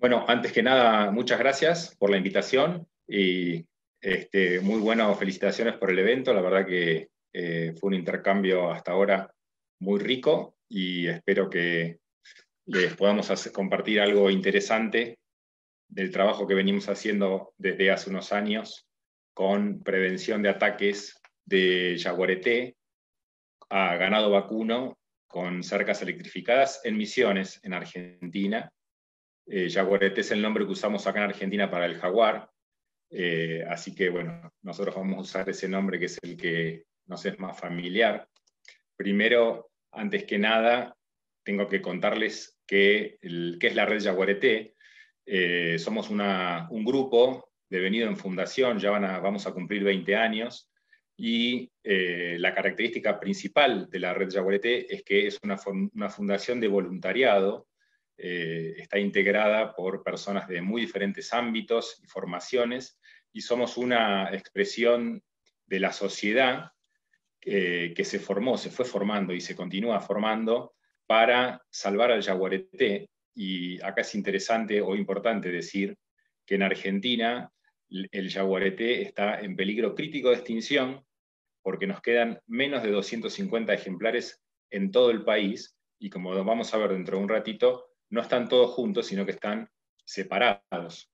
Bueno, antes que nada, muchas gracias por la invitación y muy bueno, felicitaciones por el evento. La verdad que fue un intercambio hasta ahora muy rico y espero que les podamos compartir algo interesante del trabajo que venimos haciendo desde hace unos años con prevención de ataques de yaguareté a ganado vacuno con cercas electrificadas en Misiones, en Argentina. Yaguareté es el nombre que usamos acá en Argentina para el jaguar, así que bueno, nosotros vamos a usar ese nombre que es el que nos es más familiar. Primero, antes que nada, tengo que contarles qué es la red Yaguareté. Somos un grupo devenido en fundación, ya vamos a cumplir 20 años, y la característica principal de la red Yaguareté es que es una fundación de voluntariado. Está integrada por personas de muy diferentes ámbitos y formaciones, y somos una expresión de la sociedad que se fue formando y se continúa formando para salvar al yaguareté. Y acá es interesante o importante decir que en Argentina el yaguareté está en peligro crítico de extinción porque nos quedan menos de 250 ejemplares en todo el país, y como vamos a ver dentro de un ratito, no están todos juntos, sino que están separados.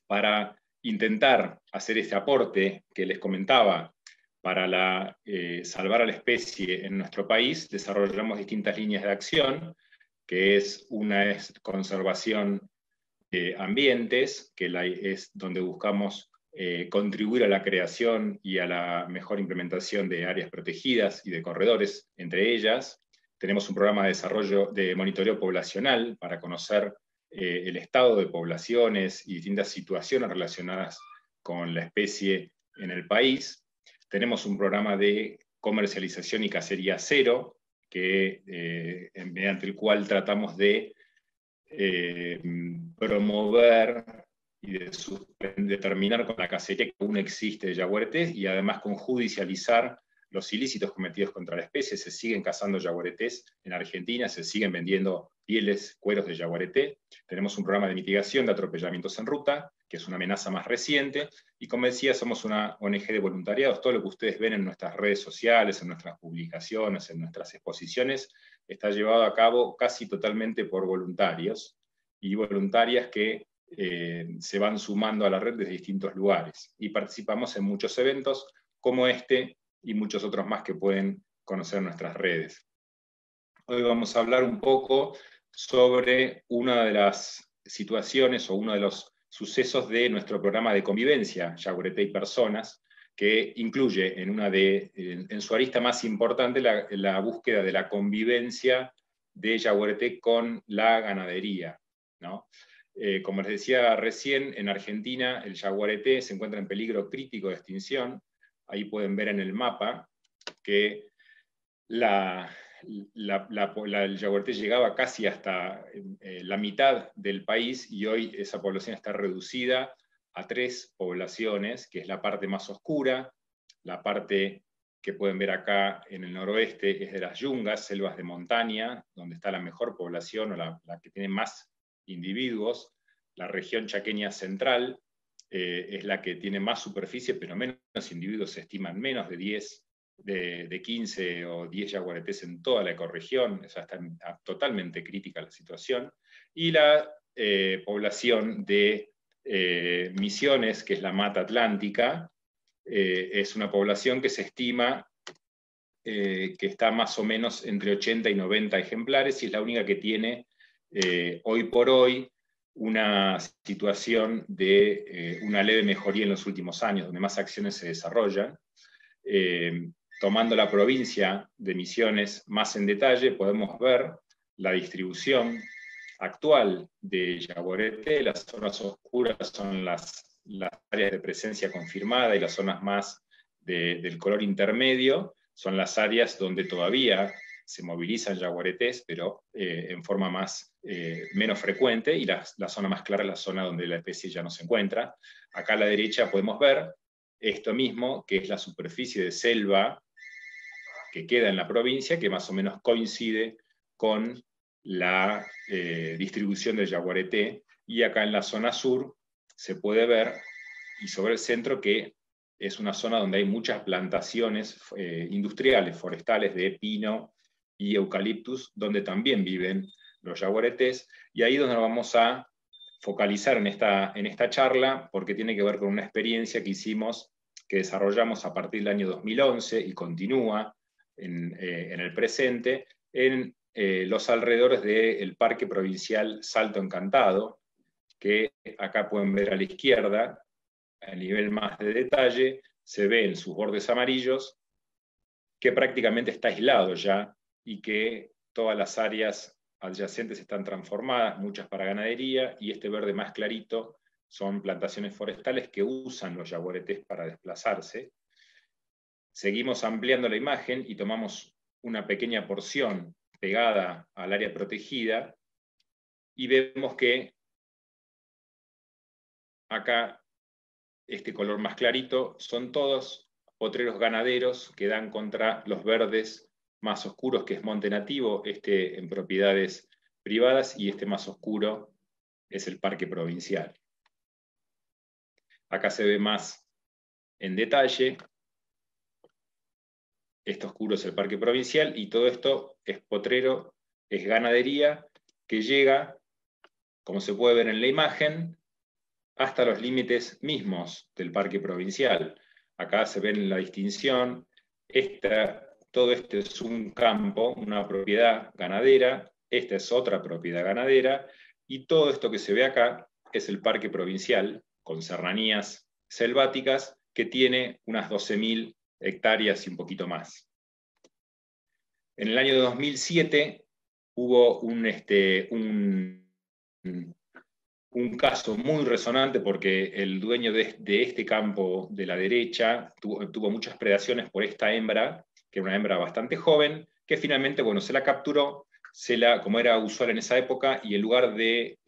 Para intentar hacer este aporte que les comentaba para salvar a la especie en nuestro país, desarrollamos distintas líneas de acción, que una es conservación de ambientes, que es donde buscamos contribuir a la creación y a la mejor implementación de áreas protegidas y de corredores entre ellas. Tenemos un programa de desarrollo de monitoreo poblacional para conocer el estado de poblaciones y distintas situaciones relacionadas con la especie en el país. Tenemos un programa de comercialización y cacería cero, mediante el cual tratamos de promover y de terminar con la cacería que aún existe de yaguaretés, y además con judicializar los ilícitos cometidos contra la especie. Se siguen cazando yaguaretés en Argentina, se siguen vendiendo pieles, cueros de yaguareté. Tenemos un programa de mitigación de atropellamientos en ruta, que es una amenaza más reciente, y como decía, somos una ONG de voluntariados. Todo lo que ustedes ven en nuestras redes sociales, en nuestras publicaciones, en nuestras exposiciones, está llevado a cabo casi totalmente por voluntarios y voluntarias que se van sumando a la red desde distintos lugares. Y participamos en muchos eventos como este y muchos otros más que pueden conocer nuestras redes. Hoy vamos a hablar un poco sobre una de las situaciones o uno de los sucesos de nuestro programa de convivencia, Yaguareté y Personas, que incluye en su arista más importante la búsqueda de la convivencia de yaguareté con la ganadería, ¿no? Como les decía recién, en Argentina el yaguareté se encuentra en peligro crítico de extinción. Ahí pueden ver en el mapa que el yaguareté llegaba casi hasta la mitad del país, y hoy esa población está reducida a 3 poblaciones, que es la parte más oscura, la parte que pueden ver acá en el noroeste es de las yungas, selvas de montaña, donde está la mejor población o la que tiene más individuos. La región chaqueña central es la que tiene más superficie, pero menos individuos, se estiman menos de 15 o 10 yaguaretés en toda la ecorregión. O sea, está totalmente crítica la situación. Y la población de Misiones, que es la Mata Atlántica, es una población que se estima que está más o menos entre 80 y 90 ejemplares, y es la única que tiene hoy por hoy una situación de una leve mejoría en los últimos años, donde más acciones se desarrollan. Tomando la provincia de Misiones más en detalle, podemos ver la distribución actual de yaguareté. Las zonas oscuras son las áreas de presencia confirmada, y las zonas más del color intermedio son las áreas donde todavía se movilizan yaguaretés, pero en forma menos frecuente, y la zona más clara es la zona donde la especie ya no se encuentra. Acá a la derecha podemos ver esto mismo, que es la superficie de selva que queda en la provincia, que más o menos coincide con la distribución del yaguareté. y acá en la zona sur se puede ver, y sobre el centro, que es una zona donde hay muchas plantaciones industriales, forestales, de pino y eucaliptus, donde también viven los yaguaretés, y ahí es donde nos vamos a focalizar en esta charla, porque tiene que ver con una experiencia que hicimos, que desarrollamos a partir del año 2011 y continúa en el presente, en los alrededores del Parque Provincial Salto Encantado, que acá pueden ver a la izquierda, a nivel más de detalle, se ve en sus bordes amarillos, que prácticamente está aislado ya, y que todas las áreas adyacentes están transformadas, muchas para ganadería, y este verde más clarito son plantaciones forestales que usan los yaguaretés para desplazarse. Seguimos ampliando la imagen y tomamos una pequeña porción pegada al área protegida, y vemos que acá este color más clarito son todos potreros ganaderos que dan contra los verdes más oscuros, que es monte nativo, este en propiedades privadas, y este más oscuro es el parque provincial. Acá se ve más en detalle. Este oscuro es el parque provincial, y todo esto es potrero, es ganadería, que llega, como se puede ver en la imagen, hasta los límites mismos del parque provincial. Acá se ve la distinción. Todo esto es un campo, una propiedad ganadera, esta es otra propiedad ganadera, y todo esto que se ve acá es el parque provincial, con serranías selváticas, que tiene unas 12.000 hectáreas y un poquito más. En el año 2007 hubo un caso muy resonante, porque el dueño de este campo de la derecha tuvo muchas predaciones por esta hembra, que era una hembra bastante joven, que finalmente, bueno, se la capturó, como era usual en esa época, y en lugar de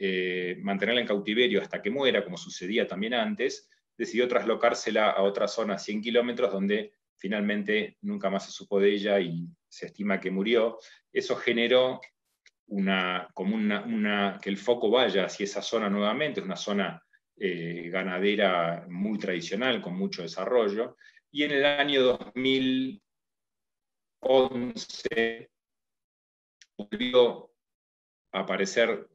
mantenerla en cautiverio hasta que muera, como sucedía también antes, decidió traslocársela a otra zona a 100 kilómetros, donde finalmente nunca más se supo de ella y se estima que murió. Eso generó que el foco vaya hacia esa zona nuevamente. Es una zona ganadera muy tradicional, con mucho desarrollo, y en el año 2011 volvieron a aparecer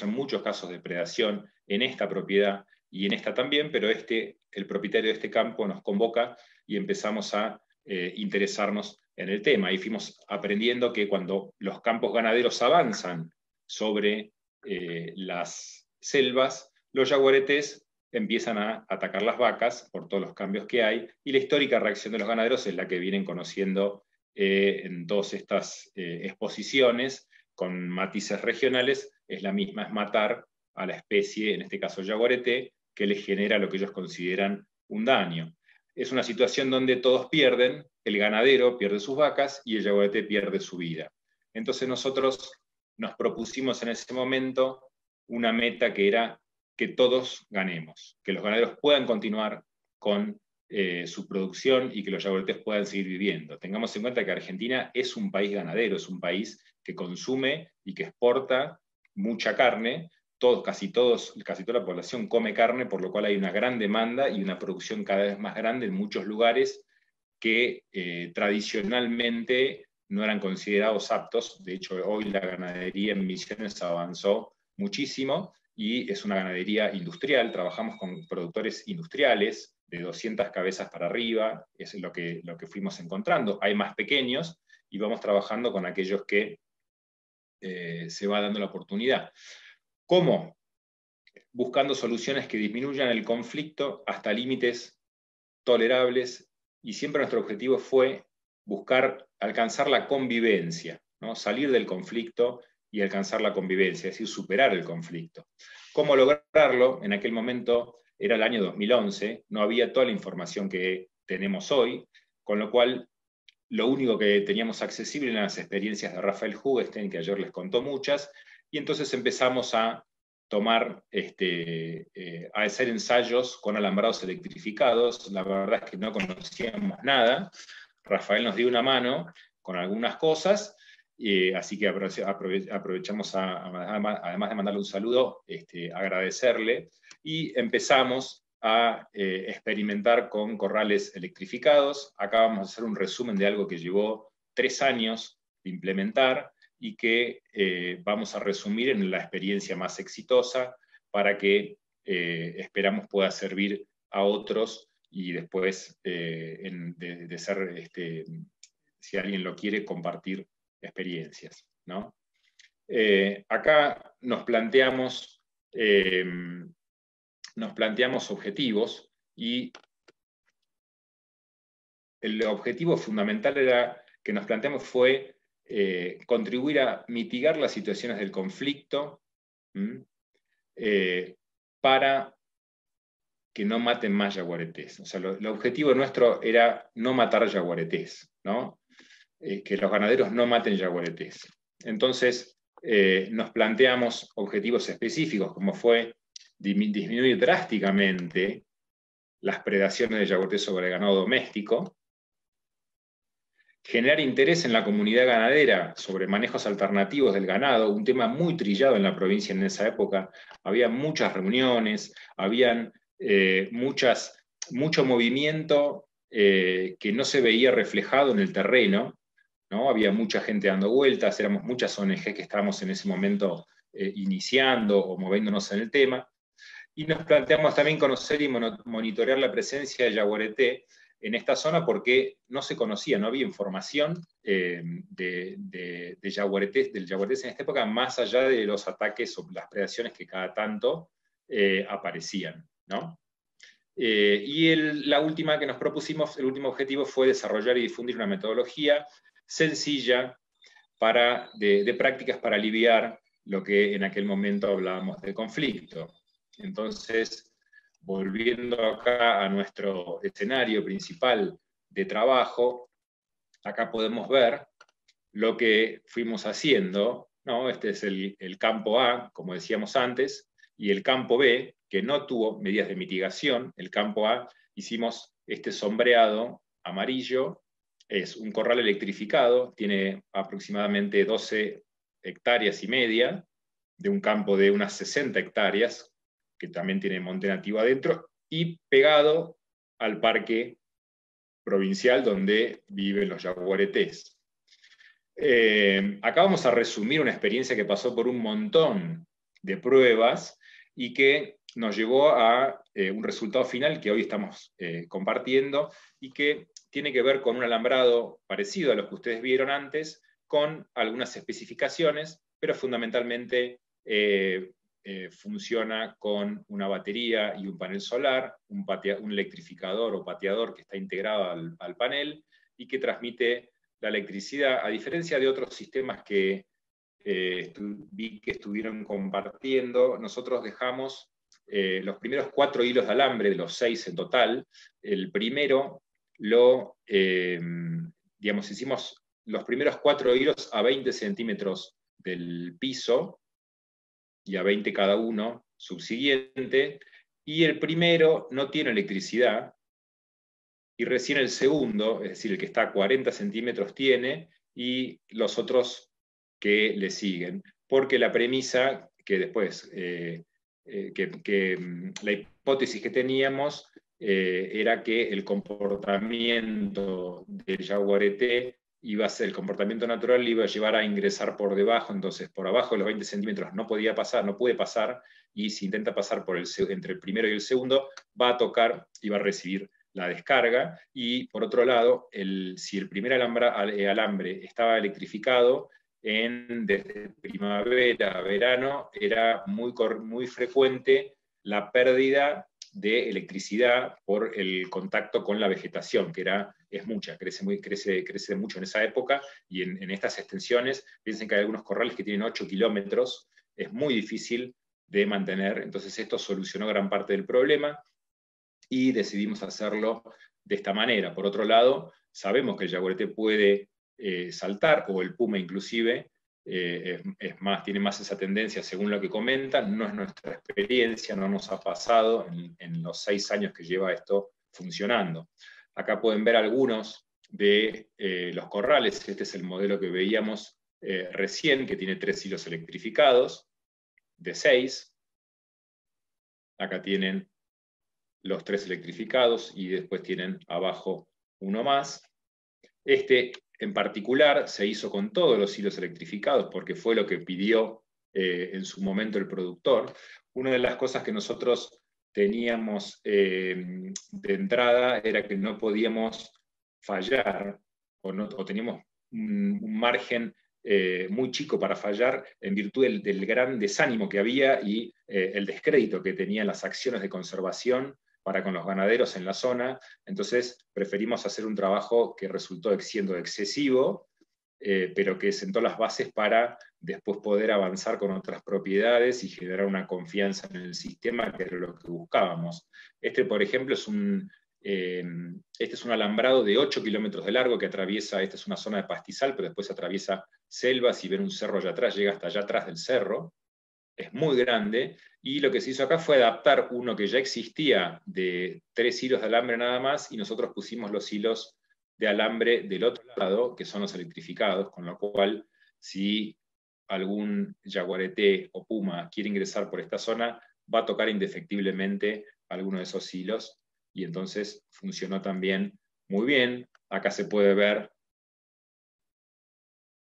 muchos casos de predación en esta propiedad y en esta también, pero el propietario de este campo nos convoca y empezamos a interesarnos en el tema. Y fuimos aprendiendo que cuando los campos ganaderos avanzan sobre las selvas, los yaguaretés empiezan a atacar las vacas por todos los cambios que hay, y la histórica reacción de los ganaderos es la que vienen conociendo en todas estas exposiciones, con matices regionales. Es la misma, es matar a la especie, en este caso el yaguareté, que les genera lo que ellos consideran un daño. Es una situación donde todos pierden, el ganadero pierde sus vacas y el yaguareté pierde su vida. Entonces nosotros nos propusimos en ese momento una meta, que era que todos ganemos, que los ganaderos puedan continuar con su producción y que los yaguaretés puedan seguir viviendo. Tengamos en cuenta que Argentina es un país ganadero, es un país que consume y que exporta mucha carne. Casi toda la población come carne, por lo cual hay una gran demanda y una producción cada vez más grande en muchos lugares que tradicionalmente no eran considerados aptos. De hecho, hoy la ganadería en Misiones avanzó muchísimo y es una ganadería industrial. Trabajamos con productores industriales de 200 cabezas para arriba, es lo que fuimos encontrando. Hay más pequeños y vamos trabajando con aquellos que se va dando la oportunidad. ¿Cómo? Buscando soluciones que disminuyan el conflicto hasta límites tolerables, y siempre nuestro objetivo fue alcanzar la convivencia, ¿no? Salir del conflicto y alcanzar la convivencia, es decir, superar el conflicto. ¿Cómo lograrlo? En aquel momento era el año 2011, no había toda la información que tenemos hoy, con lo cual lo único que teníamos accesible eran las experiencias de Rafael Hugestein, que ayer les contó muchas, y entonces empezamos a a hacer ensayos con alambrados electrificados. La verdad es que no conocíamos nada. Rafael nos dio una mano con algunas cosas, Así que aprovechamos, además de mandarle un saludo, agradecerle, y empezamos a experimentar con corrales electrificados. Acá vamos a hacer un resumen de algo que llevó 3 años de implementar y que vamos a resumir en la experiencia más exitosa para que esperamos pueda servir a otros y después de ser, si alguien lo quiere, compartir experiencias, ¿no? Acá nos planteamos objetivos, y el objetivo fundamental que nos planteamos fue contribuir a mitigar las situaciones del conflicto para que no maten más yaguaretés. O sea, el objetivo nuestro era no matar yaguaretés, ¿no? Que los ganaderos no maten yaguaretés. Entonces, nos planteamos objetivos específicos, como fue disminuir drásticamente las predaciones de yaguaretés sobre el ganado doméstico, generar interés en la comunidad ganadera sobre manejos alternativos del ganado, un tema muy trillado en la provincia en esa época. Había muchas reuniones, habían mucho movimiento que no se veía reflejado en el terreno, ¿no? Había mucha gente dando vueltas, éramos muchas ONG que estábamos en ese momento iniciando o moviéndonos en el tema, y nos planteamos también conocer y monitorear la presencia de yaguareté en esta zona, porque no se conocía, no había información del yaguaretés en esta época, más allá de los ataques o las predaciones que cada tanto aparecían, ¿no? Y la última que nos propusimos, el último objetivo, fue desarrollar y difundir una metodología sencilla de prácticas para aliviar lo que en aquel momento hablábamos de conflicto. Entonces, volviendo acá a nuestro escenario principal de trabajo, acá podemos ver lo que fuimos haciendo, ¿no? Este es el campo A, como decíamos antes, y el campo B, que no tuvo medidas de mitigación. El campo A, hicimos este sombreado amarillo, es un corral electrificado, tiene aproximadamente 12 hectáreas y media, de un campo de unas 60 hectáreas, que también tiene monte nativo adentro, y pegado al parque provincial donde viven los yaguaretés. Acá vamos a resumir una experiencia que pasó por un montón de pruebas y que nos llevó a un resultado final que hoy estamos compartiendo, y que tiene que ver con un alambrado parecido a los que ustedes vieron antes, con algunas especificaciones, pero fundamentalmente funciona con una batería y un panel solar, un electrificador o pateador que está integrado al panel y que transmite la electricidad, a diferencia de otros sistemas que vi que estuvieron compartiendo. Nosotros dejamos los primeros 4 hilos de alambre, de los 6 en total. El primero hicimos los primeros 4 hilos a 20 centímetros del piso, y a 20 cada uno subsiguiente, y el primero no tiene electricidad, y recién el segundo, es decir, el que está a 40 centímetros tiene, y los otros que le siguen. Porque la premisa que después, la hipótesis que teníamos era que el comportamiento del yaguareté el comportamiento natural le iba a llevar a ingresar por debajo. Entonces por abajo de los 20 centímetros no puede pasar, y si intenta pasar entre el primero y el segundo, va a tocar y va a recibir la descarga. Y por otro lado, si el primer alambre estaba electrificado, desde primavera a verano era muy frecuente la pérdida de electricidad por el contacto con la vegetación, que es mucha, crece mucho en esa época, y en estas extensiones, piensen que hay algunos corrales que tienen 8 kilómetros, es muy difícil de mantener. Entonces esto solucionó gran parte del problema, y decidimos hacerlo de esta manera. Por otro lado, sabemos que el yaguareté puede saltar, o el puma inclusive, tiene más esa tendencia según lo que comentan. No es nuestra experiencia, no nos ha pasado en los 6 años que lleva esto funcionando. Acá pueden ver algunos de los corrales. Este es el modelo que veíamos recién, que tiene 3 hilos electrificados, de 6. Acá tienen los 3 electrificados y después tienen abajo uno más. Este en particular se hizo con todos los hilos electrificados porque fue lo que pidió en su momento el productor. Una de las cosas que nosotros teníamos de entrada era que no podíamos fallar o teníamos un margen muy chico para fallar en virtud del gran desánimo que había y el descrédito que tenían las acciones de conservación para con los ganaderos en la zona. Entonces preferimos hacer un trabajo que resultó siendo excesivo, pero que sentó las bases para después poder avanzar con otras propiedades y generar una confianza en el sistema, que era lo que buscábamos. Este, por ejemplo, este es un alambrado de 8 kilómetros de largo que atraviesa, esta es una zona de pastizal, pero después atraviesa selvas y ven un cerro allá atrás, llega hasta allá atrás del cerro. Es muy grande, y lo que se hizo acá fue adaptar uno que ya existía de 3 hilos de alambre nada más, y nosotros pusimos los hilos de alambre del otro lado, que son los electrificados, con lo cual, si algún jaguarete o puma quiere ingresar por esta zona, va a tocar indefectiblemente alguno de esos hilos, y entonces funcionó también muy bien. Acá se puede ver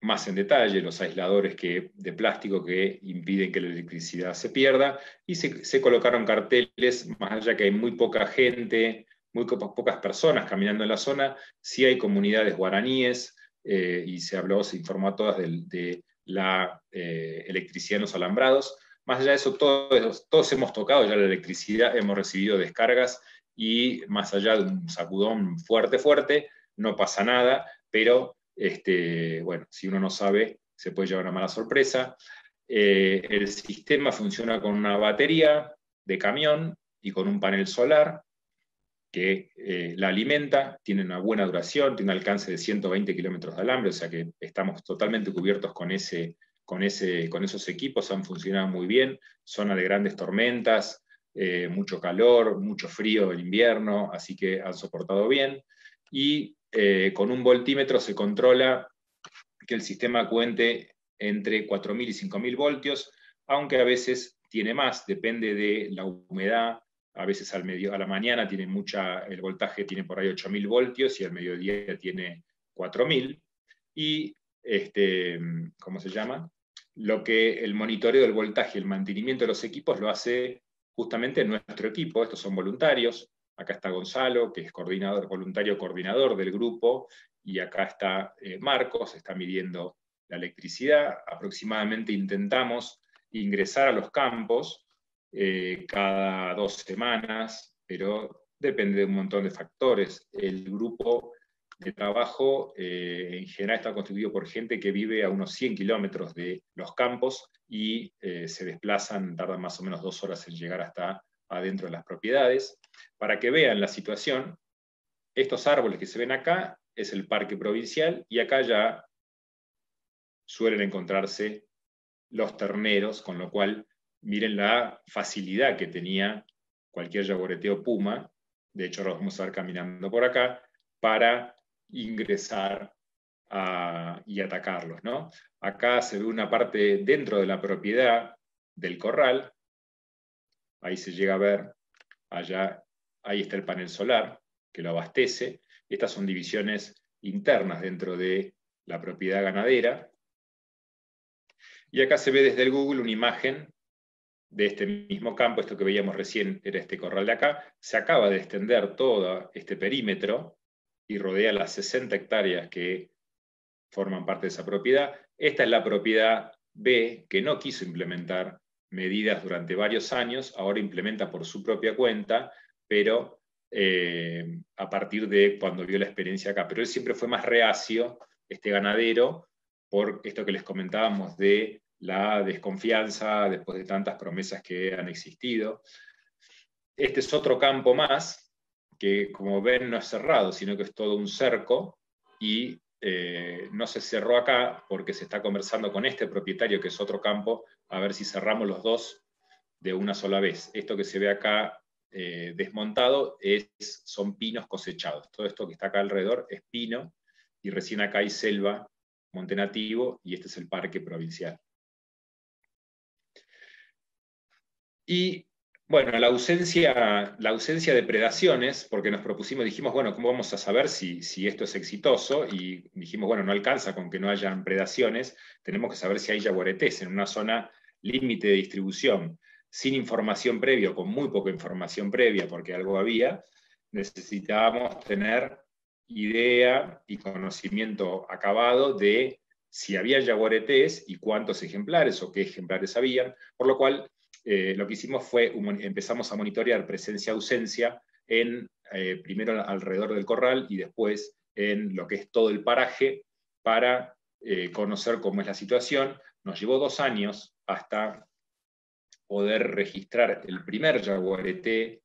más en detalle los aisladores de plástico que impiden que la electricidad se pierda, y se colocaron carteles, más allá que hay muy poca gente, muy pocas personas caminando en la zona, sí hay comunidades guaraníes, y se informó a todas de la electricidad en los alambrados. Más allá de eso, todos hemos tocado ya la electricidad, hemos recibido descargas, y más allá de un sacudón fuerte, no pasa nada, pero bueno, si uno no sabe, se puede llevar una mala sorpresa. El sistema funciona con una batería de camión y con un panel solar que la alimenta, tiene una buena duración, tiene un alcance de 120 kilómetros de alambre, o sea que estamos totalmente cubiertos con esos equipos, han funcionado muy bien, zona de grandes tormentas, mucho calor, mucho frío en invierno, así que han soportado bien. Y con un voltímetro se controla que el sistema cuente entre 4.000 y 5.000 voltios, aunque a veces tiene más, depende de la humedad. A veces a la mañana el voltaje tiene por ahí 8.000 voltios y al mediodía tiene 4.000. Y, ¿cómo se llama? El monitoreo del voltaje y el mantenimiento de los equipos lo hace justamente nuestro equipo. Estos son voluntarios. Acá está Gonzalo, que es voluntario coordinador del grupo, y acá está Marcos, está midiendo la electricidad. Aproximadamente intentamos ingresar a los campos cada 2 semanas, pero depende de un montón de factores. El grupo de trabajo en general está constituido por gente que vive a unos 100 kilómetros de los campos y se desplazan, tardan más o menos 2 horas en llegar hasta adentro de las propiedades. Para que vean la situación, estos árboles que se ven acá es el parque provincial, y acá ya suelen encontrarse los terneros, con lo cual miren la facilidad que tenía cualquier jaguareteo puma, de hecho ahora vamos a estar caminando por acá, para ingresar y atacarlos, ¿no? Acá se ve una parte dentro de la propiedad del corral, ahí se llega a ver, allá, ahí está el panel solar que lo abastece. Estas son divisiones internas dentro de la propiedad ganadera. Y acá se ve desde el Google una imagen de este mismo campo. Esto que veíamos recién era este corral de acá. Se acaba de extender todo este perímetro y rodea las 60 hectáreas que forman parte de esa propiedad. Esta es la propiedad B, que no quiso implementar medidas durante varios años, ahora implementa por su propia cuenta, pero a partir de cuando vio la experiencia acá. Pero él siempre fue más reacio, este ganadero, por esto que les comentábamos de la desconfianza después de tantas promesas que han existido. Este es otro campo más, que como ven no es cerrado, sino que es todo un cerco, y no se cerró acá porque se está conversando con este propietario, que es otro campo, a ver si cerramos los dos de una sola vez. Esto que se ve acá desmontado son pinos cosechados. Todo esto que está acá alrededor es pino, y recién acá hay selva monte nativo, y este es el parque provincial. Y bueno, la ausencia de predaciones, porque nos propusimos, dijimos, bueno, ¿cómo vamos a saber si esto es exitoso? Y dijimos, bueno, no alcanza con que no hayan predaciones, tenemos que saber si hay yaguaretés en una zona límite de distribución, sin información previa, con muy poca información previa, porque algo había. Necesitábamos tener idea y conocimiento acabado de si había yaguaretés y cuántos ejemplares o qué ejemplares habían, por lo cual lo que hicimos fue, empezamos a monitorear presencia-ausencia primero alrededor del corral y después en lo que es todo el paraje para conocer cómo es la situación. Nos llevó 2 años hasta poder registrar el primer yaguareté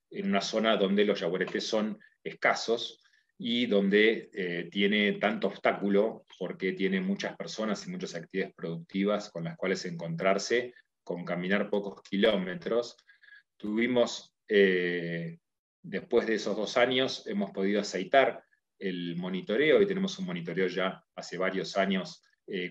en una zona donde los yaguaretés son escasos y donde tiene tanto obstáculo porque tiene muchas personas y muchas actividades productivas con las cuales encontrarse, con caminar pocos kilómetros. Tuvimos, después de esos 2 años, hemos podido aceitar el monitoreo, y tenemos un monitoreo ya hace varios años,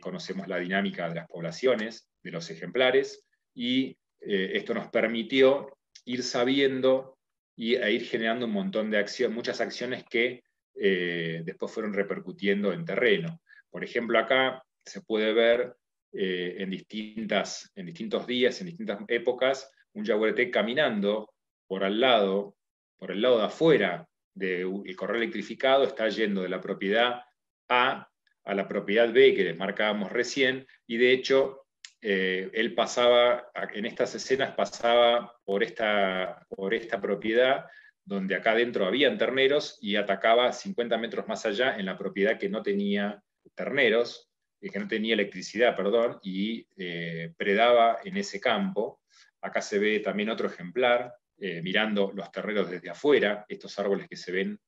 conocemos la dinámica de las poblaciones, de los ejemplares, y esto nos permitió ir sabiendo e ir generando un montón de acciones, muchas acciones que después fueron repercutiendo en terreno. Por ejemplo, acá se puede ver en distintos días, en distintas épocas, un yaguareté caminando por el lado de afuera del corral electrificado, está yendo de la propiedad A a la propiedad B que les marcábamos recién, y de hecho él pasaba, en estas escenas pasaba por esta propiedad donde acá adentro habían terneros y atacaba 50 metros más allá en la propiedad que no tenía terneros, que no tenía electricidad, perdón, y predaba en ese campo. Acá se ve también otro ejemplar, mirando los terrenos desde afuera. Estos árboles que se ven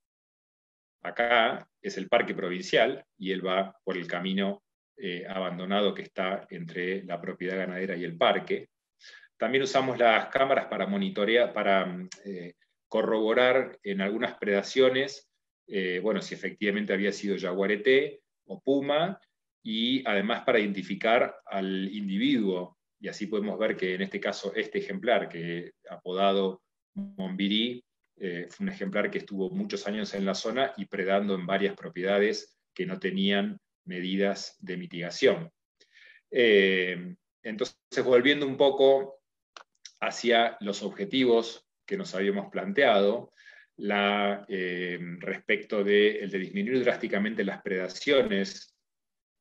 acá es el parque provincial, y él va por el camino abandonado que está entre la propiedad ganadera y el parque. También usamos las cámaras para monitorear, para corroborar en algunas predaciones, bueno, si efectivamente había sido yaguareté o puma, y además para identificar al individuo, y así podemos ver que en este caso este ejemplar, que apodado Mombirí, fue un ejemplar que estuvo muchos años en la zona y predando en varias propiedades que no tenían medidas de mitigación. Entonces, volviendo un poco hacia los objetivos que nos habíamos planteado, respecto de disminuir drásticamente las predaciones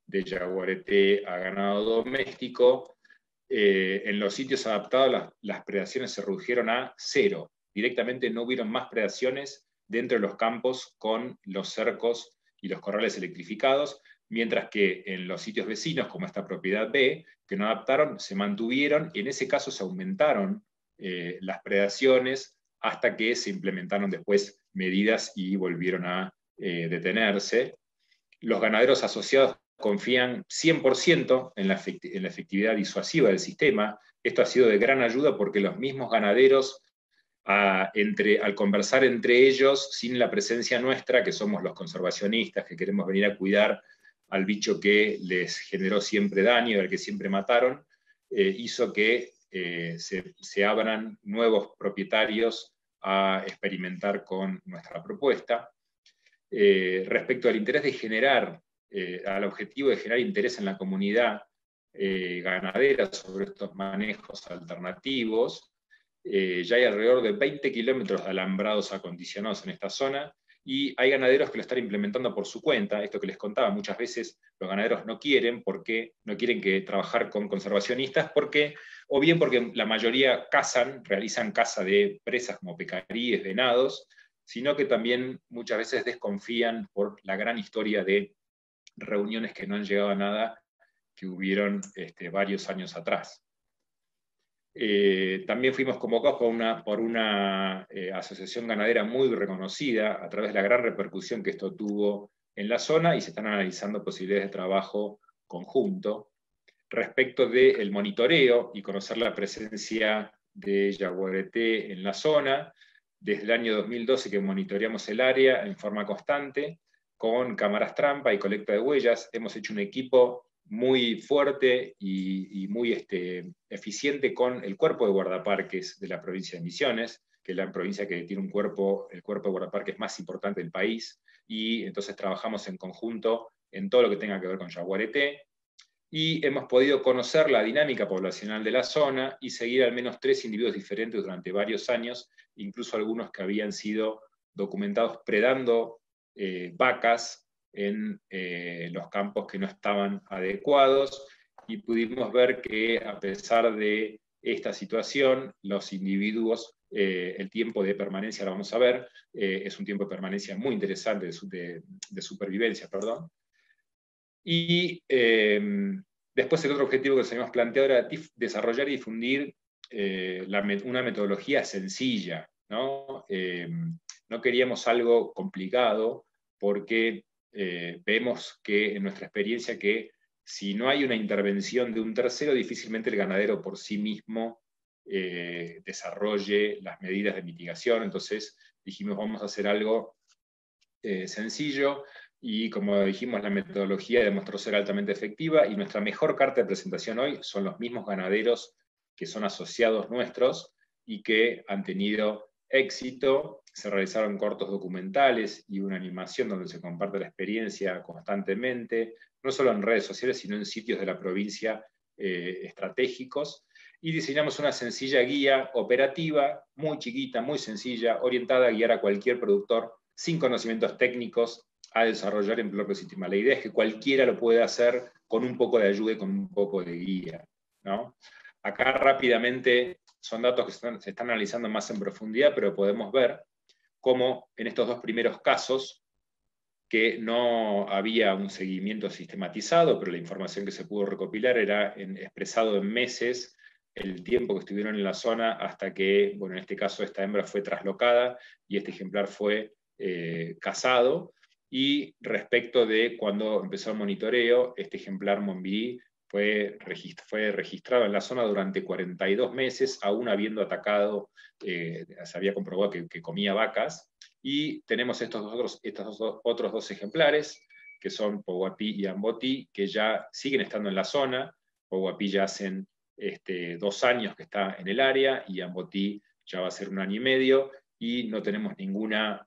de yaguareté a ganado doméstico, en los sitios adaptados las predaciones se redujeron a 0. Directamente no hubieron más predaciones dentro de los campos con los cercos y los corrales electrificados, mientras que en los sitios vecinos, como esta propiedad B, que no adaptaron, se mantuvieron, en ese caso se aumentaron las predaciones hasta que se implementaron después medidas y volvieron a detenerse. Los ganaderos asociados confían 100% en la efectividad disuasiva del sistema. Esto ha sido de gran ayuda porque los mismos ganaderos, al conversar entre ellos, sin la presencia nuestra, que somos los conservacionistas, que queremos venir a cuidar al bicho que les generó siempre daño, al que siempre mataron, hizo que se abran nuevos propietarios a experimentar con nuestra propuesta. Respecto al interés de generar, al objetivo de generar interés en la comunidad ganadera sobre estos manejos alternativos, ya hay alrededor de 20 kilómetros de alambrados acondicionados en esta zona, y hay ganaderos que lo están implementando por su cuenta. Esto que les contaba, muchas veces los ganaderos no quieren que trabajar con conservacionistas, o bien porque la mayoría realizan caza de presas como pecaríes, venados, sino que también muchas veces desconfían por la gran historia de reuniones que no han llegado a nada que hubieron varios años atrás. También fuimos convocados por una asociación ganadera muy reconocida a través de la gran repercusión que esto tuvo en la zona, y se están analizando posibilidades de trabajo conjunto. Respecto del monitoreo y conocer la presencia de yaguareté en la zona, desde el año 2012 que monitoreamos el área en forma constante, con cámaras trampa y colecta de huellas. Hemos hecho un equipo muy fuerte y muy eficiente con el cuerpo de guardaparques de la provincia de Misiones, que es la provincia que tiene el cuerpo de guardaparques más importante del país, y entonces trabajamos en conjunto en todo lo que tenga que ver con Yaguareté, y hemos podido conocer la dinámica poblacional de la zona y seguir al menos 3 individuos diferentes durante varios años, incluso algunos que habían sido documentados predando vacas en los campos que no estaban adecuados, y pudimos ver que a pesar de esta situación, los individuos, el tiempo de permanencia, lo vamos a ver, es un tiempo de permanencia muy interesante, de supervivencia, perdón. Y después el otro objetivo que nos habíamos planteado era desarrollar y difundir una metodología sencilla, ¿no? No queríamos algo complicado, porque vemos que en nuestra experiencia que si no hay una intervención de un tercero, difícilmente el ganadero por sí mismo desarrolle las medidas de mitigación. Entonces dijimos, vamos a hacer algo sencillo, y como dijimos, la metodología demostró ser altamente efectiva, y nuestra mejor carta de presentación hoy son los mismos ganaderos que son asociados nuestros y que han tenido éxito. Se realizaron cortos documentales y una animación donde se comparte la experiencia constantemente, no solo en redes sociales, sino en sitios de la provincia estratégicos, y diseñamos una sencilla guía operativa, muy chiquita, muy sencilla, orientada a guiar a cualquier productor sin conocimientos técnicos a desarrollar en propio sistema. La idea es que cualquiera lo pueda hacer con un poco de ayuda y con un poco de guía, ¿no? Acá rápidamente son datos que se están analizando más en profundidad, pero podemos ver cómo en estos 2 primeros casos, que no había un seguimiento sistematizado, pero la información que se pudo recopilar era expresado en meses, el tiempo que estuvieron en la zona hasta que, bueno, en este caso esta hembra fue traslocada y este ejemplar fue cazado. Y respecto de cuando empezó el monitoreo, este ejemplar Monbirí fue registrado en la zona durante 42 meses, aún habiendo atacado, se había comprobado que comía vacas. Y tenemos estos otros 2 ejemplares, que son Poguapí y Ambotí, que ya siguen estando en la zona. Poguapí ya hacen 2 años que está en el área, y Ambotí ya va a ser 1 año y medio, y no tenemos ninguna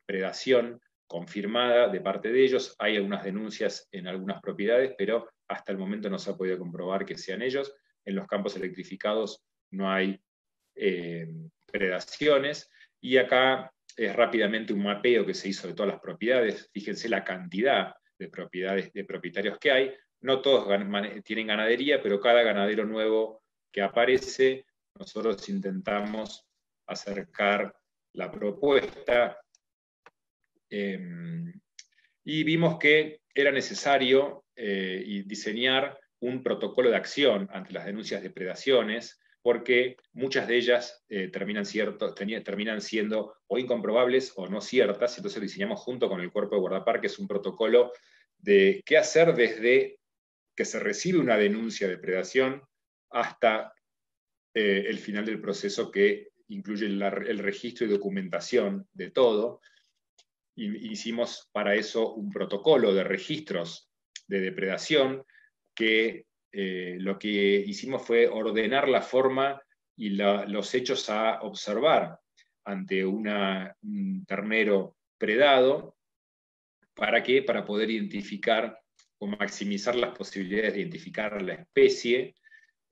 predación confirmada de parte de ellos. Hay algunas denuncias en algunas propiedades, pero hasta el momento no se ha podido comprobar que sean ellos. En los campos electrificados no hay predaciones, y acá es rápidamente un mapeo que se hizo de todas las propiedades. Fíjense la cantidad de propiedades, de propietarios que hay. No todos tienen ganadería, pero cada ganadero nuevo que aparece, nosotros intentamos acercar la propuesta, y vimos que era necesario diseñar un protocolo de acción ante las denuncias de predaciones, porque muchas de ellas terminan siendo o incomprobables o no ciertas. Entonces diseñamos junto con el cuerpo de guardaparques un protocolo de qué hacer desde que se recibe una denuncia de predación hasta el final del proceso, que incluye el registro y documentación de todo. Y hicimos para eso un protocolo de registros de depredación, que lo que hicimos fue ordenar la forma y los hechos a observar ante un ternero predado. ¿Para qué? Para poder identificar o maximizar las posibilidades de identificar la especie,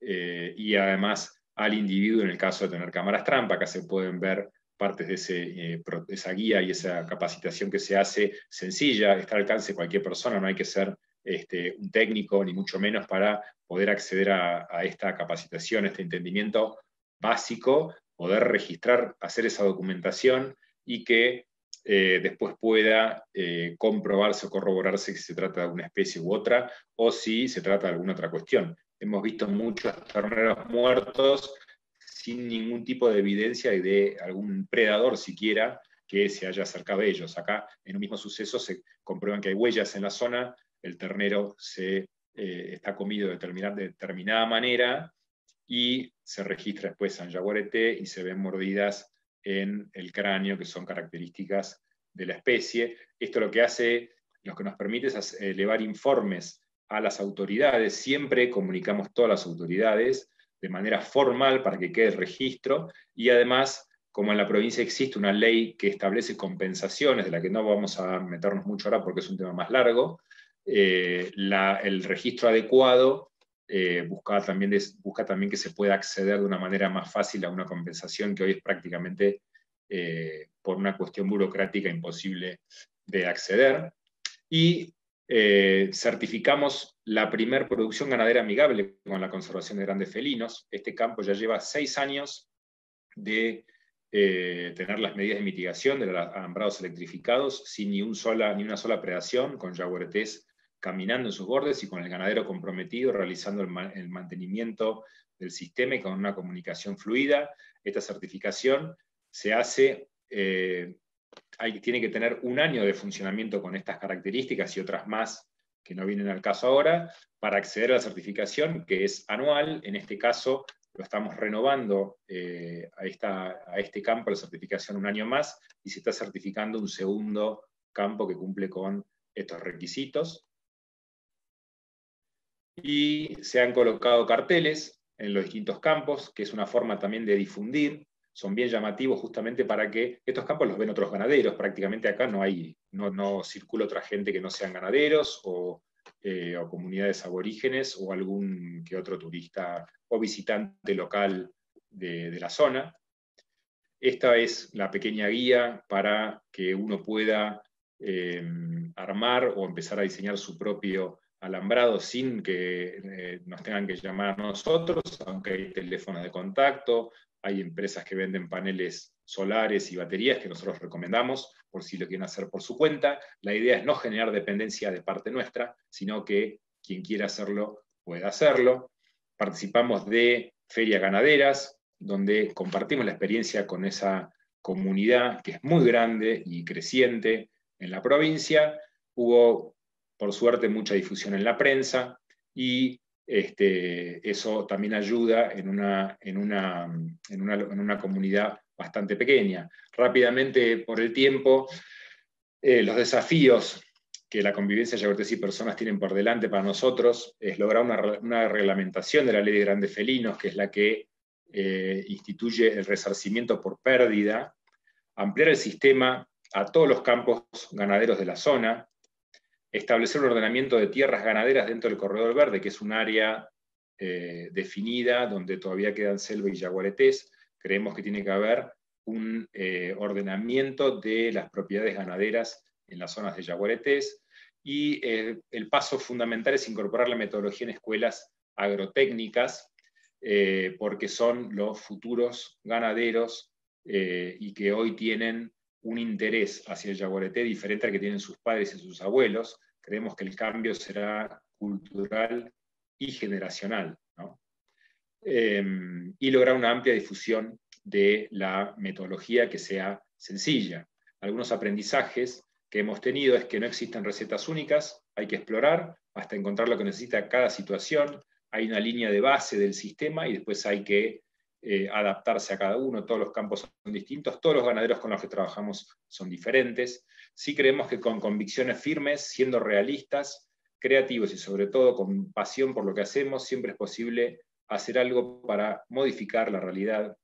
y además al individuo en el caso de tener cámaras trampa. Acá se pueden ver partes de esa guía y esa capacitación que se hace sencilla, está al alcance de cualquier persona, no hay que ser un técnico ni mucho menos para poder acceder a esta capacitación, este entendimiento básico, poder registrar, hacer esa documentación, y que después pueda comprobarse o corroborarse si se trata de una especie u otra, o si se trata de alguna otra cuestión. Hemos visto muchos terneros muertos sin ningún tipo de evidencia de algún predador siquiera que se haya acercado a ellos. Acá, en un mismo suceso, se comprueban que hay huellas en la zona, el ternero está comido de determinada manera, y se registra después en Yaguareté y se ven mordidas en el cráneo, que son características de la especie. Esto lo que hace, lo que nos permite es elevar informes a las autoridades. Siempre comunicamos todas las autoridades de manera formal para que quede el registro, y además, como en la provincia existe una ley que establece compensaciones, de la que no vamos a meternos mucho ahora porque es un tema más largo, el registro adecuado busca también que se pueda acceder de una manera más fácil a una compensación que hoy es prácticamente, por una cuestión burocrática, imposible de acceder. Y certificamos la primer producción ganadera amigable con la conservación de grandes felinos. Este campo ya lleva 6 años de tener las medidas de mitigación de los alambrados electrificados sin ni una sola predación, con yaguaretés caminando en sus bordes y con el ganadero comprometido, realizando el mantenimiento del sistema y con una comunicación fluida. Esta certificación se hace, tiene que tener 1 año de funcionamiento con estas características y otras más que no vienen al caso ahora, para acceder a la certificación, que es anual. En este caso lo estamos renovando a este campo, la certificación 1 año más, y se está certificando un segundo campo que cumple con estos requisitos. Y se han colocado carteles en los distintos campos, que es una forma también de difundir. Son bien llamativos justamente para que estos campos los ven otros ganaderos. Prácticamente acá no circula otra gente que no sean ganaderos o comunidades aborígenes o algún que otro turista o visitante local de la zona. Esta es la pequeña guía para que uno pueda armar o empezar a diseñar su propio alambrado sin que nos tengan que llamar a nosotros, aunque hay teléfonos de contacto, hay empresas que venden paneles solares y baterías que nosotros recomendamos por si lo quieren hacer por su cuenta. La idea es no generar dependencia de parte nuestra, sino que quien quiera hacerlo pueda hacerlo. Participamos de ferias ganaderas, donde compartimos la experiencia con esa comunidad que es muy grande y creciente en la provincia. Hubo, por suerte, mucha difusión en la prensa, y eso también ayuda en una comunidad bastante pequeña. Rápidamente, por el tiempo, los desafíos que la convivencia de yaguaretés y personas tienen por delante para nosotros es lograr una reglamentación de la ley de grandes felinos, que es la que instituye el resarcimiento por pérdida, ampliar el sistema a todos los campos ganaderos de la zona, establecer un ordenamiento de tierras ganaderas dentro del corredor verde, que es un área definida donde todavía quedan selva y yaguaretés. Creemos que tiene que haber un ordenamiento de las propiedades ganaderas en las zonas de yaguaretés, y el paso fundamental es incorporar la metodología en escuelas agrotécnicas, porque son los futuros ganaderos y que hoy tienen un interés hacia el yaguareté diferente al que tienen sus padres y sus abuelos. Creemos que el cambio será cultural y generacional, ¿no? Y lograr una amplia difusión de la metodología que sea sencilla. Algunos aprendizajes que hemos tenido es que no existen recetas únicas, hay que explorar hasta encontrar lo que necesita cada situación. Hay una línea de base del sistema y después hay que adaptarse a cada uno. Todos los campos son distintos, todos los ganaderos con los que trabajamos son diferentes. Sí creemos que con convicciones firmes, siendo realistas, creativos y sobre todo con pasión por lo que hacemos, siempre es posible hacer algo para modificar la realidad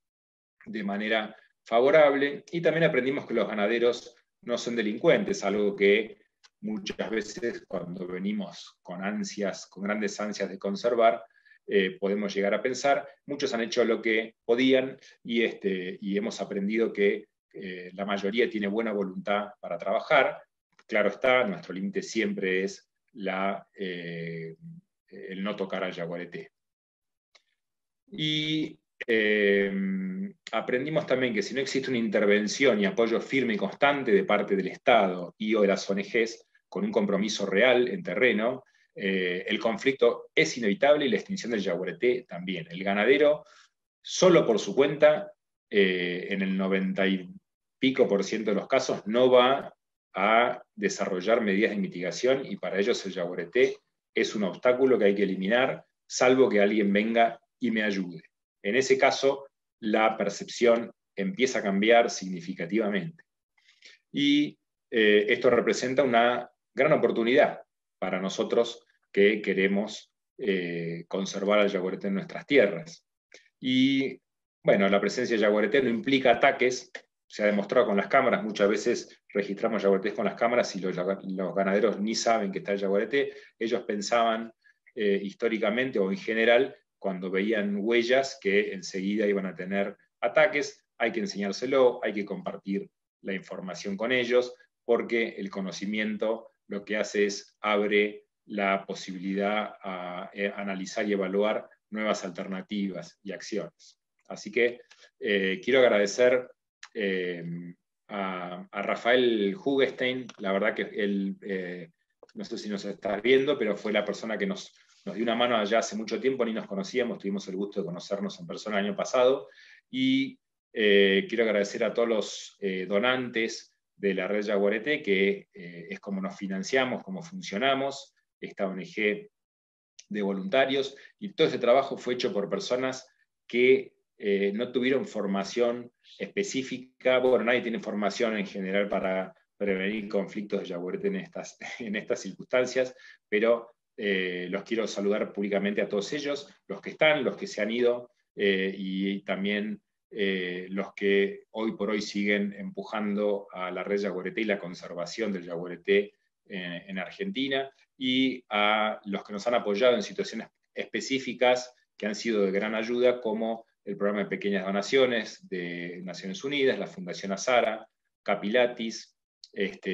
de manera favorable. Y también aprendimos que los ganaderos no son delincuentes, algo que muchas veces cuando venimos con grandes ansias de conservar, podemos llegar a pensar. Muchos han hecho lo que podían y hemos aprendido que la mayoría tiene buena voluntad para trabajar. Claro está, nuestro límite siempre es el no tocar al yaguareté. Y aprendimos también que si no existe una intervención y apoyo firme y constante de parte del Estado y o de las ONGs con un compromiso real en terreno, el conflicto es inevitable y la extinción del yaguareté también. El ganadero, solo por su cuenta, en el 90 y pico % de los casos, no va a desarrollar medidas de mitigación, y para ellos el yaguareté es un obstáculo que hay que eliminar, salvo que alguien venga y me ayude. En ese caso, la percepción empieza a cambiar significativamente. Y esto representa una gran oportunidad para nosotros que queremos conservar al yaguareté en nuestras tierras. Y bueno, la presencia de yaguareté no implica ataques, se ha demostrado con las cámaras, muchas veces registramos yaguaretés con las cámaras y los ganaderos ni saben que está el yaguareté. Ellos pensaban históricamente o en general, cuando veían huellas, que enseguida iban a tener ataques. Hay que enseñárselo, hay que compartir la información con ellos, porque el conocimiento lo que hace es abre la posibilidad a analizar y evaluar nuevas alternativas y acciones. Así que quiero agradecer a Rafael Hugestein, la verdad que él, no sé si nos estás viendo, pero fue la persona que nos dio una mano allá hace mucho tiempo, ni nos conocíamos, tuvimos el gusto de conocernos en persona el año pasado, y quiero agradecer a todos los donantes de la red Yaguareté, que es como nos financiamos, cómo funcionamos, esta ONG de voluntarios, y todo ese trabajo fue hecho por personas que no tuvieron formación específica. Bueno, nadie tiene formación en general para prevenir conflictos de yaguareté en estas circunstancias, pero los quiero saludar públicamente a todos ellos, los que están, los que se han ido, y también los que hoy por hoy siguen empujando a la red yaguareté y la conservación del yaguareté en Argentina, y a los que nos han apoyado en situaciones específicas que han sido de gran ayuda, como el programa de pequeñas donaciones de Naciones Unidas, la Fundación Azara, Capilatis,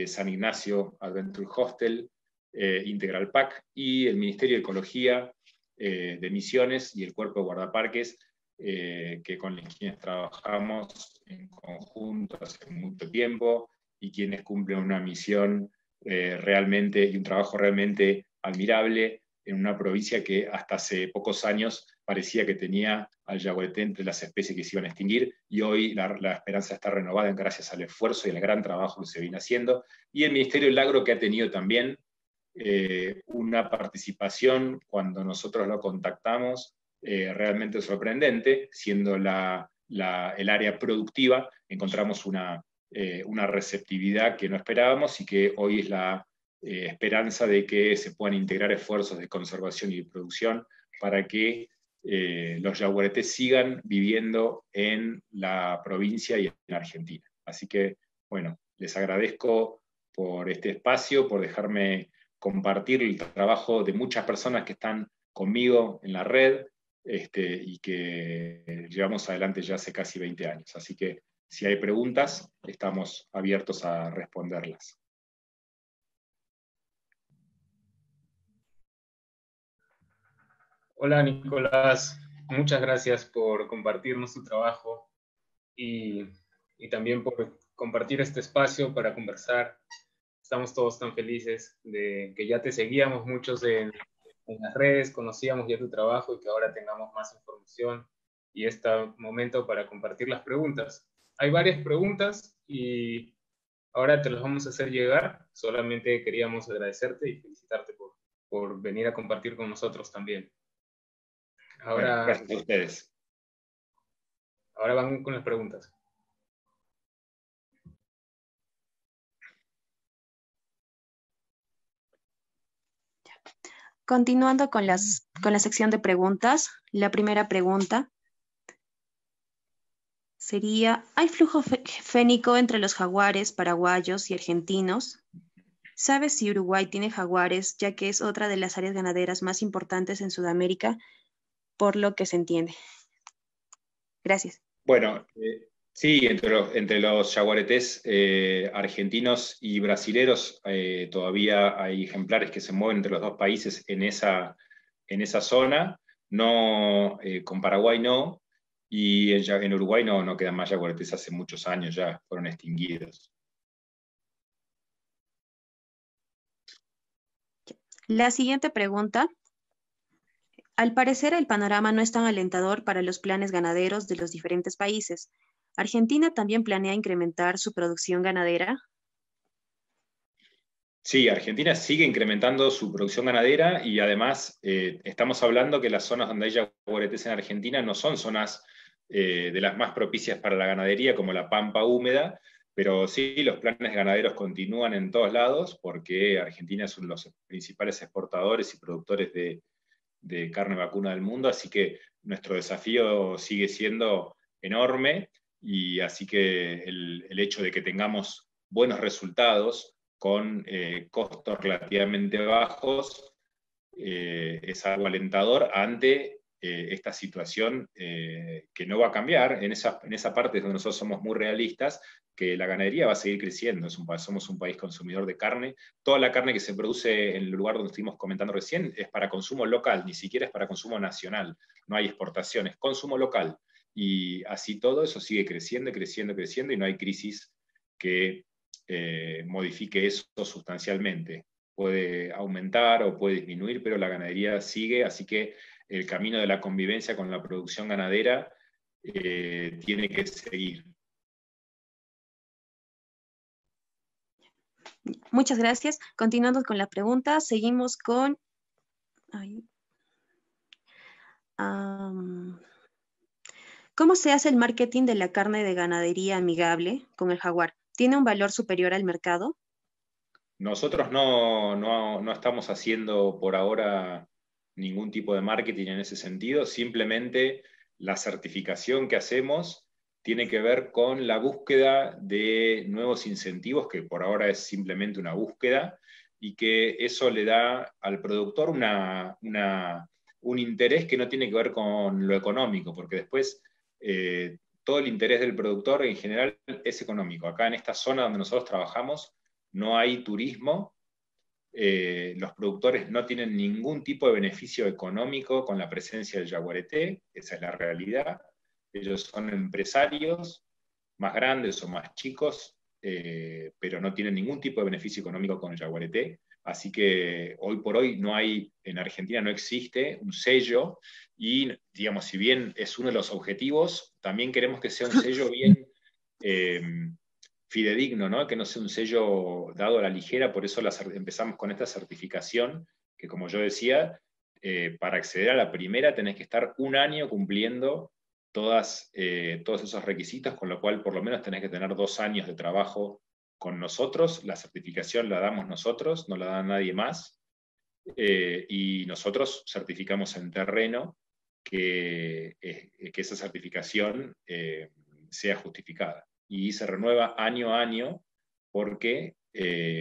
San Ignacio Adventure Hostel, Integral PAC, y el Ministerio de Ecología de Misiones y el Cuerpo de Guardaparques, que con quienes trabajamos en conjunto hace mucho tiempo, y quienes cumplen una misión realmente, y un trabajo realmente admirable en una provincia que hasta hace pocos años parecía que tenía al yaguareté entre las especies que se iban a extinguir, y hoy la esperanza está renovada gracias al esfuerzo y al gran trabajo que se viene haciendo, y el Ministerio del Agro, que ha tenido también una participación cuando nosotros lo contactamos realmente sorprendente, siendo el área productiva. Encontramos una receptividad que no esperábamos, y que hoy es la esperanza de que se puedan integrar esfuerzos de conservación y de producción para que los yaguaretés sigan viviendo en la provincia y en Argentina. Así que, bueno, les agradezco por este espacio, por dejarme compartir el trabajo de muchas personas que están conmigo en la red, y que llevamos adelante ya hace casi 20 años. Así que si hay preguntas, estamos abiertos a responderlas. Hola Nicolás, muchas gracias por compartirnos tu trabajo y también por compartir este espacio para conversar. Estamos todos tan felices de que ya te seguíamos muchos en las redes, conocíamos ya tu trabajo, y que ahora tengamos más información y este momento para compartir las preguntas. Hay varias preguntas y ahora te las vamos a hacer llegar. Solamente queríamos agradecerte y felicitarte por venir a compartir con nosotros también. Ahora, bueno, gracias a ustedes. Ahora van con las preguntas. Continuando con la sección de preguntas, la primera pregunta sería, ¿hay flujo fénico entre los jaguares paraguayos y argentinos? ¿Sabes si Uruguay tiene jaguares, ya que es otra de las áreas ganaderas más importantes en Sudamérica, por lo que se entiende? Gracias. Bueno, sí, entre los yaguaretés argentinos y brasileros todavía hay ejemplares que se mueven entre los dos países en esa zona. No, con Paraguay no, y en Uruguay no quedan más yaguaretés, hace muchos años ya fueron extinguidos. La siguiente pregunta. Al parecer, el panorama no es tan alentador para los planes ganaderos de los diferentes países. ¿Argentina también planea incrementar su producción ganadera? Sí, Argentina sigue incrementando su producción ganadera, y además estamos hablando que las zonas donde hay yaguaretés en Argentina no son zonas de las más propicias para la ganadería, como la pampa húmeda, Pero sí, los planes ganaderos continúan en todos lados porque Argentina es uno de los principales exportadores y productores de carne vacuna del mundo, así que nuestro desafío sigue siendo enorme y así que el hecho de que tengamos buenos resultados con costos relativamente bajos es algo alentador ante esta situación que no va a cambiar. En esa parte donde nosotros somos muy realistas, que la ganadería va a seguir creciendo. Somos un país consumidor de carne. Toda la carne que se produce en el lugar donde estuvimos comentando recién es para consumo local, ni siquiera es para consumo nacional. No hay exportaciones, consumo local. Y así todo eso sigue creciendo, creciendo, creciendo, y no hay crisis que modifique eso sustancialmente. Puede aumentar o puede disminuir, pero la ganadería sigue, así que el camino de la convivencia con la producción ganadera tiene que seguir. Muchas gracias. Continuando con la pregunta, seguimos con... ¿Cómo se hace el marketing de la carne de ganadería amigable con el jaguar? ¿Tiene un valor superior al mercado? Nosotros no estamos haciendo por ahora ningún tipo de marketing en ese sentido, simplemente la certificación que hacemos tiene que ver con la búsqueda de nuevos incentivos, que por ahora es simplemente una búsqueda, y que eso le da al productor un interés que no tiene que ver con lo económico, porque después todo el interés del productor en general es económico. Acá en esta zona donde nosotros trabajamos no hay turismo, los productores no tienen ningún tipo de beneficio económico con la presencia del yaguareté, esa es la realidad. Ellos son empresarios, más grandes o más chicos, pero no tienen ningún tipo de beneficio económico con el yaguareté. Así que hoy por hoy en Argentina no existe un sello, y digamos, si bien es uno de los objetivos, también queremos que sea un sello bien fidedigno, ¿no? Que no sea un sello dado a la ligera. Por eso empezamos con esta certificación, que como yo decía, para acceder a la primera tenés que estar un año cumpliendo todos esos requisitos, con lo cual por lo menos tenés que tener 2 años de trabajo con nosotros. La certificación la damos nosotros, no la da nadie más, y nosotros certificamos en terreno que esa certificación sea justificada. Y se renueva año a año porque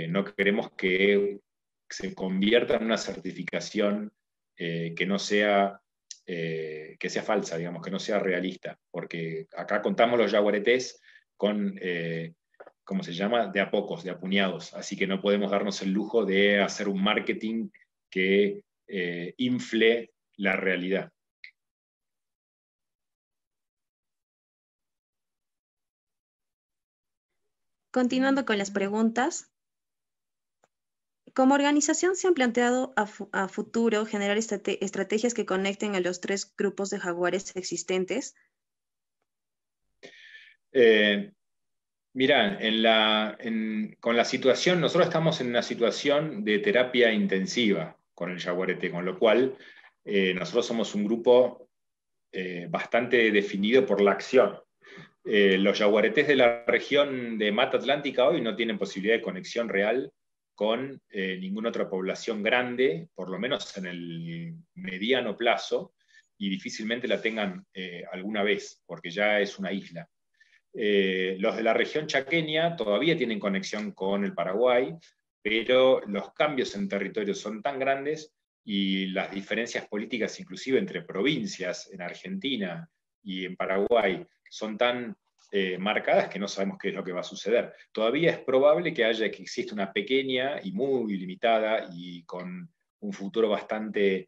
no queremos que se convierta en una certificación que no sea que sea falsa, digamos, que no sea realista, porque acá contamos los yaguaretés con, ¿cómo se llama?, de a pocos, de a puñados, así que no podemos darnos el lujo de hacer un marketing que infle la realidad. Continuando con las preguntas, como organización se han planteado a futuro generar estrategias que conecten a los 3 grupos de jaguares existentes. Mirá, con la situación, nosotros estamos en una situación de terapia intensiva con el yaguareté, con lo cual nosotros somos un grupo bastante definido por la acción. Los yaguaretés de la región de Mata Atlántica hoy no tienen posibilidad de conexión real con ninguna otra población grande, por lo menos en el mediano plazo, y difícilmente la tengan alguna vez, porque ya es una isla. Los de la región chaqueña todavía tienen conexión con el Paraguay, pero los cambios en territorio son tan grandes y las diferencias políticas, inclusive entre provincias en Argentina y en Paraguay, son tan marcadas que no sabemos qué es lo que va a suceder. Todavía es probable que exista una pequeña y muy limitada y con un futuro bastante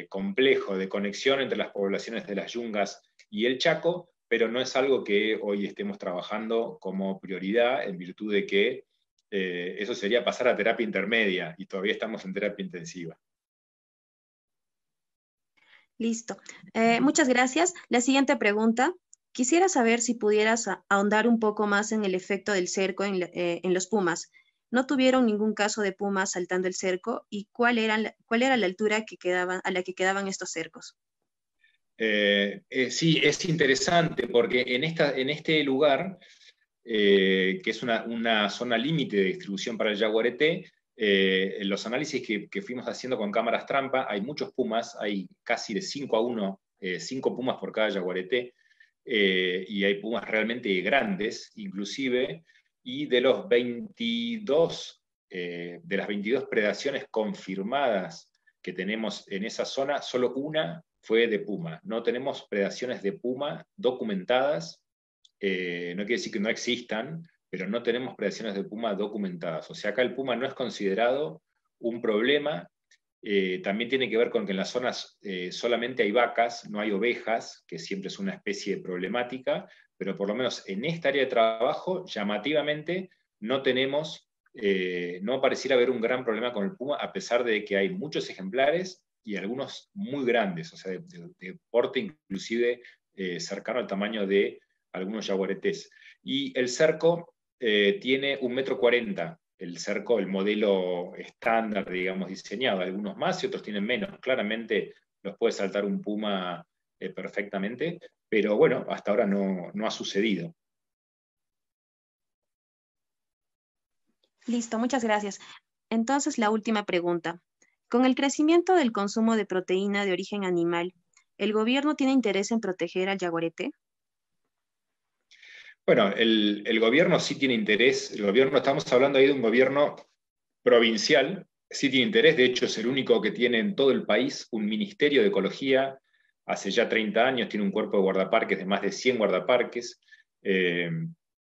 complejo de conexión entre las poblaciones de las Yungas y el Chaco, pero no es algo que hoy estemos trabajando como prioridad, en virtud de que eso sería pasar a terapia intermedia, y todavía estamos en terapia intensiva. Listo. Muchas gracias. La siguiente pregunta. Quisiera saber si pudieras ahondar un poco más en el efecto del cerco en los pumas. ¿No tuvieron ningún caso de pumas saltando el cerco? ¿Y cuál era la altura a la que quedaban estos cercos? Sí, es interesante porque en este lugar que es una zona límite de distribución para el jaguarete. En los análisis que fuimos haciendo con cámaras trampa, hay muchos pumas, hay casi de 5-1, 5 pumas por cada jaguarete, y hay pumas realmente grandes, inclusive, y de los 22, de las 22 predaciones confirmadas que tenemos en esa zona, solo una fue de puma. No tenemos predaciones de puma documentadas, no quiere decir que no existan, pero no tenemos predaciones de puma documentadas. O sea, acá el puma no es considerado un problema. También tiene que ver con que en las zonas solamente hay vacas, no hay ovejas, que siempre es una especie problemática, pero por lo menos en esta área de trabajo, llamativamente, no tenemos, no pareciera haber un gran problema con el puma, a pesar de que hay muchos ejemplares y algunos muy grandes, o sea, de porte inclusive cercano al tamaño de algunos jaguaretés. Y el cerco tiene 1,40 m. El cerco, el modelo estándar, digamos, diseñado. Algunos más y otros tienen menos. Claramente los puede saltar un puma perfectamente, pero bueno, hasta ahora no ha sucedido. Listo, muchas gracias. Entonces, la última pregunta. Con el crecimiento del consumo de proteína de origen animal, ¿el gobierno tiene interés en proteger al jaguarete? Bueno, el gobierno sí tiene interés. El gobierno, estamos hablando ahí de un gobierno provincial, sí tiene interés. De hecho, es el único que tiene en todo el país un ministerio de ecología. Hace ya 30 años tiene un cuerpo de guardaparques de más de 100 guardaparques,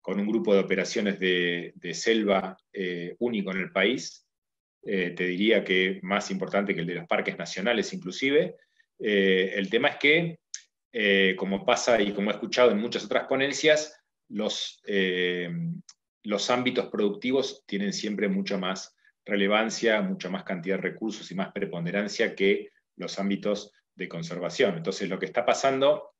con un grupo de operaciones de selva único en el país. Te diría que más importante que el de los parques nacionales inclusive. El tema es que, como pasa y como he escuchado en muchas otras ponencias, los ámbitos productivos tienen siempre mucha más relevancia, mucha más cantidad de recursos y más preponderancia que los ámbitos de conservación. Entonces, lo que está pasando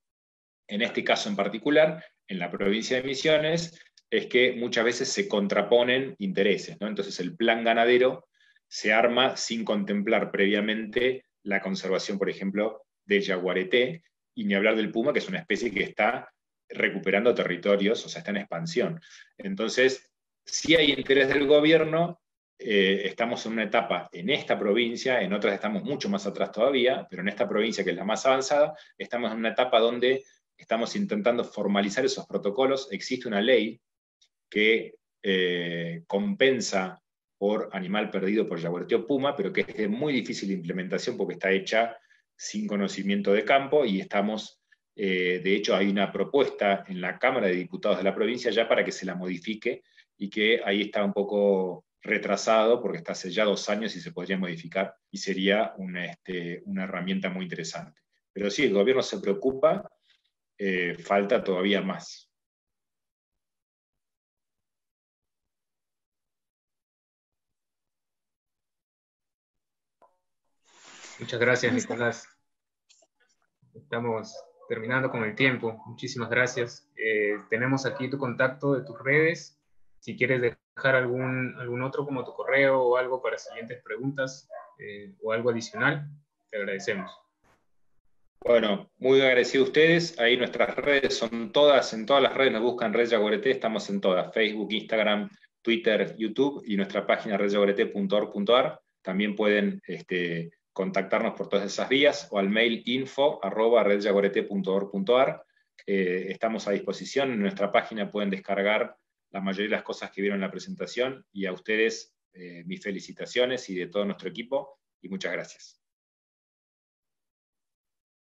en este caso en particular, en la provincia de Misiones, es que muchas veces se contraponen intereses, ¿no? Entonces, el plan ganadero se arma sin contemplar previamente la conservación, por ejemplo, del jaguareté, y ni hablar del puma, que es una especie que está recuperando territorios, o sea, está en expansión. Entonces, si hay interés del gobierno, estamos en una etapa en esta provincia, en otras estamos mucho más atrás todavía, pero en esta provincia, que es la más avanzada, estamos en una etapa donde estamos intentando formalizar esos protocolos. Existe una ley que compensa por animal perdido por jaguareté o puma, pero que es de muy difícil implementación porque está hecha sin conocimiento de campo, y estamos, de hecho hay una propuesta en la Cámara de Diputados de la provincia ya para que se la modifique, y que ahí está un poco retrasado porque está hace ya 2 años y se podría modificar, y sería una herramienta muy interesante. Pero sí, el gobierno se preocupa, falta todavía más. Muchas gracias, Nicolás. Estamos terminando con el tiempo. Muchísimas gracias. Tenemos aquí tu contacto de tus redes. Si quieres dejar algún otro como tu correo o algo para siguientes preguntas o algo adicional, te agradecemos. Bueno, muy agradecido a ustedes. Ahí nuestras redes son todas, en todas las redes nos buscan Red Jaguareté, estamos en todas: Facebook, Instagram, Twitter, YouTube, y nuestra página redjaguareté.org.ar. También pueden contactarnos por todas esas vías, o al mail info@redjaguareté.org.ar. Estamos a disposición. En nuestra página pueden descargar la mayoría de las cosas que vieron en la presentación, y a ustedes mis felicitaciones y de todo nuestro equipo, y muchas gracias.